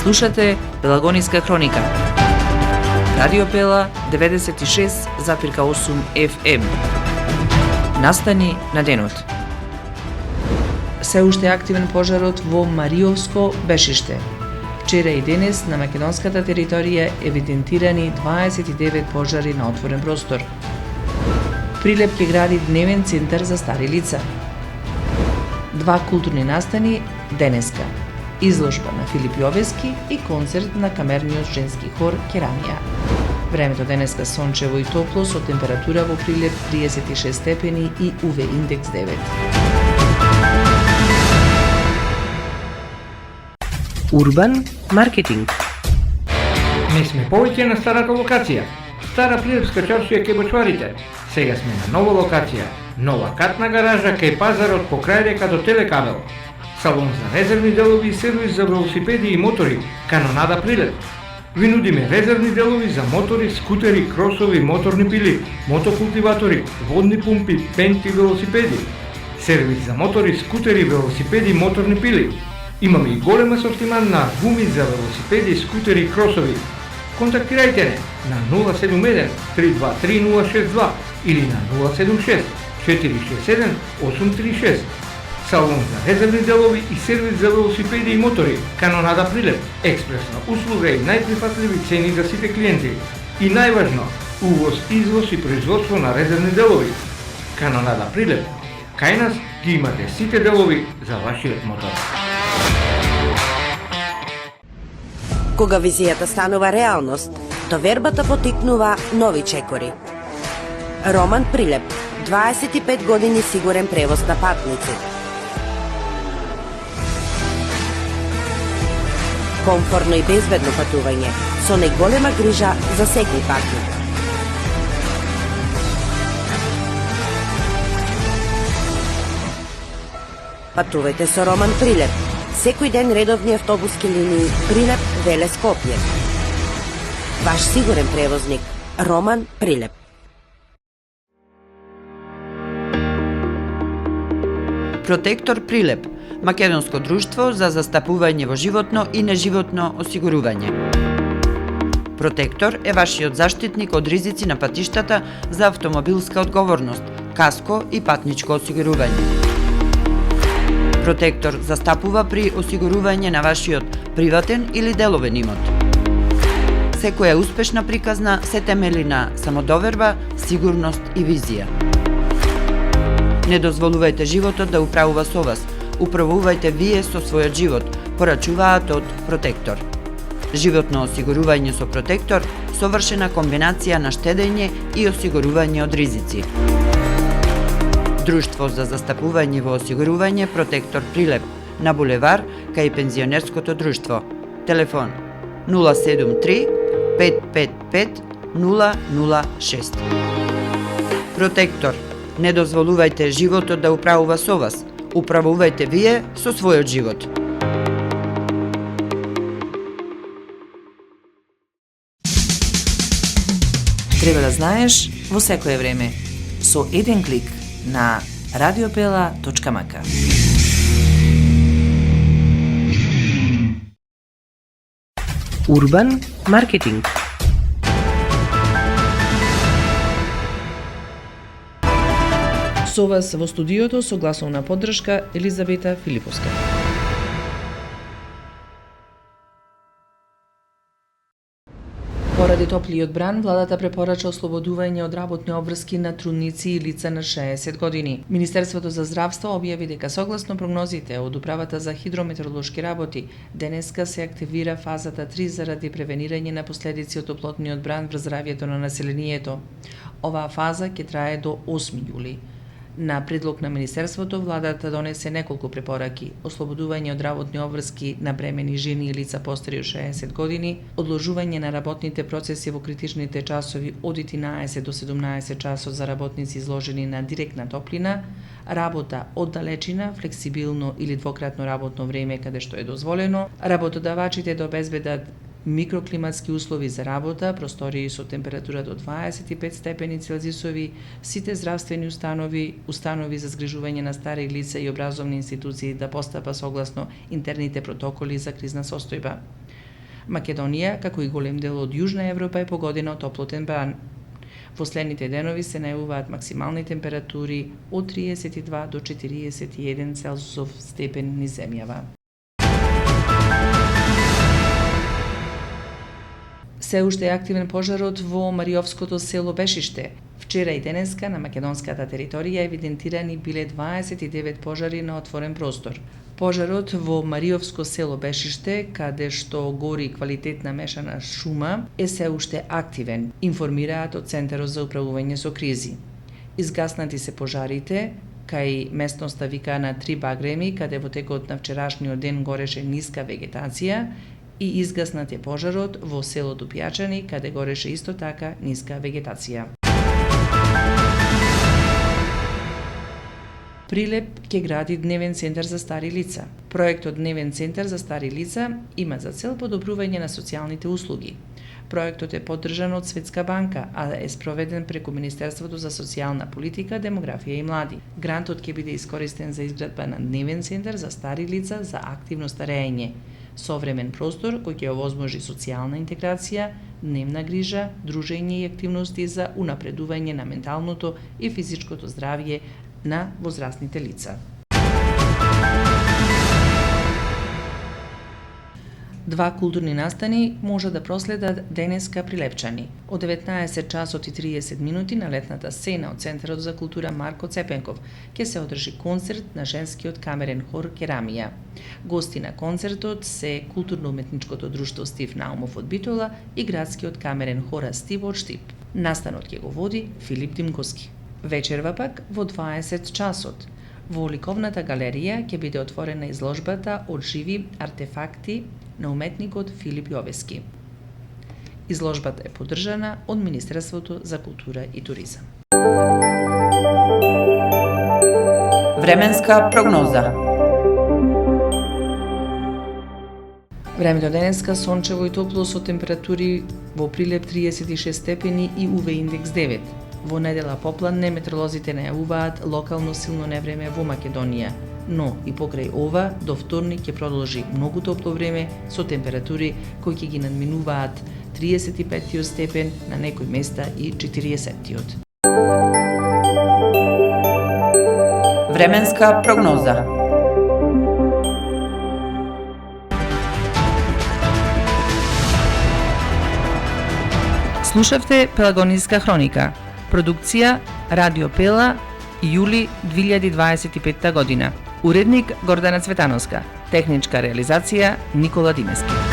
Слушате Пелагониска хроника. Радио Пела 96,8 FM. Настани на денот. Се уште активен пожарот во Мариовско бешиште. Вчера и денес на македонската територија евидентирани 29 пожари на отворен простор. Прилеп ќе гради дневен центар за стари лица. 2 културни настани денеска. Изложба на Филип Јовески и концерт на камерниот женски хор Керамија. Времето денеска сончево и топло со температура во Прилеп 36 степени и УВ индекс 9. Урбан маркетинг. Не сме повеќе на старата локација. Стара Прилепска чаршија кај бочварите. Сега сме на нова локација. Нова катна гаража кај пазарот покрај река до Телекабел. Салон за резервни делови и сервис за велосипеди и мотори, Канонада Прилеп. Ви нудиме резервни делови за мотори, скутери, кросови, моторни пили, мотокултиватори, водни пумпи, пенти, велосипеди. Сервис за мотори, скутери, велосипеди, моторни пили. Имаме и голем асортиман на гуми за велосипеди, скутери и кросови. Контактирајте не на 071 323 062 или на 076 467 836. Салон за резервни делови и сервис за велосипеди и мотори, Канонада Прилеп, експресна услуга и најприфатливи цени за сите клиенти. И најважно, увоз, извоз и производство на резервни делови. Канонада Прилеп. Кај нас ги имате сите делови за вашиот мотор. Кога визијата станува реалност, довербата потикнува нови чекори. Роман Прилеп, 25 години сигурен превоз на патници. Комфорно и безбедно патување, со најголема грижа за секој патник. Патувајте со Роман Прилеп. Секој ден редовни автобуски линии Прилеп, Велес, Скопје. Ваш сигурен превозник, Роман Прилеп. Протектор Прилеп, македонско друштво за застапување во животно и неживотно осигурување. Протектор е вашиот заштитник од ризици на патиштата за автомобилска одговорност, каско и патничко осигурување. Протектор застапува при осигурување на вашиот приватен или деловен имот. Секоја успешна приказна се темели на самодоверба, сигурност и визија. Не дозволувајте животот да управува со вас. Управувајте вие со својот живот, порачуваат од Протектор. Животно осигурување со Протектор, совршена комбинација на штедење и осигурување од ризици. Друштво за застапување во осигурување Протектор Прилеп, на булевар кај пензионерското друштво. Телефон 073 555 006. Протектор. Не дозволувајте животот да управува со вас. Управувајте вие со својот живот. Треба да знаеш во секое време. Со еден клик на radiopela.mk. Урбан маркетинг. Со вас во студиото со гласовна поддршка Елизабета Филиповска. Поради топлиот бран, владата препорача ослободување од работни обврски на трудници и лица на 60 години. Министерството за здравство објави дека согласно прогнозите од Управата за хидрометеоролошки работи, денеска се активира фазата 3 заради превенирање на последици од топлотниот бран врз здравјето на населението. Оваа фаза ќе трае до 8 јули. На предлог на Министерството, владата донесе неколку препораки: ослободување од работни обврски на бремени жени и лица постари од 60 години, одложување на работните процеси во критичните часови од 11 до 17 часот за работници изложени на директна топлина, работа од далечина, флексибилно или двократно работно време каде што е дозволено, работодавачите да обезбедат микроклиматски услови за работа, простории со температура до 25 степени Целзиусови, сите здравствени установи за згрижување на стари лица и образовни институции да постапа согласно интерните протоколи за кризна состојба. Македонија, како и голем дел од Јужна Европа, е погодена од топлотен бран. Во следните денови се најавуваат максимални температури од 32 до 41 Целзиусов степен низ земјава. Се уште е активен пожарот во Мариовското село Бешиште. Вчера и денеска на македонската територија евидентирани биле 29 пожари на отворен простор. Пожарот во Мариовско село Бешиште, каде што гори квалитетна мешана шума, е се уште активен, информираат од Центарот за управување со кризи. Изгаснати се пожарите кај местноста викана Три багреми, каде во текот на вчерашниот ден гореше ниска вегетација, и изгаснат е пожарот во селото Пијачани, каде гореше исто така ниска вегетација. Прилеп ќе гради дневен центар за стари лица. Проектот Дневен центар за стари лица има за цел подобрување на социјалните услуги. Проектот е поддржан од Светска банка, а е спроведен преку Министерството за социјална политика, демографија и млади. Грантот ќе биде искористен за изградба на дневен центар за стари лица за активно старење, современ простор кој ќе овозможи социјална интеграција, дневна грижа, дружење и активности за унапредување на менталното и физичкото здравје на возрастните лица. Два културни настани може да проследат денеска Прилепчани. Од 19 часот и 30 минути на летната сцена од Центарот за култура Марко Цепенков ќе се одржи концерт на женскиот камерен хор Керамија. Гости на концертот се културно-уметничкото друштво Стив Наумов од Битола и градскиот камерен хор Стив од Штип. Настанот ќе го води Филип Димковски. Вечерва пак во 20 часот. Во ликовната галерија ќе биде отворена изложбата од живи артефакти на уметникот Филип Јовески. Изложбата е поддржана од Министерството за култура и туризам. Временска прогноза. Времето денеска сончево и топло со температури во Прилеп 36 степени и УВ индекс 9. Во недела попладне метеоролозите најавуваат локално силно невреме во Македонија, но и покрај ова до вторник ќе продолжи многу топло време со температури кои ќе ги надминуваат 35 степен, на некои места и 40. Временска прогноза. Слушавте Пелагониска хроника. Продукција Радио Пела, јули 2025 година. Уредник Гордана Цветановска. Техничка реализација Никола Димески.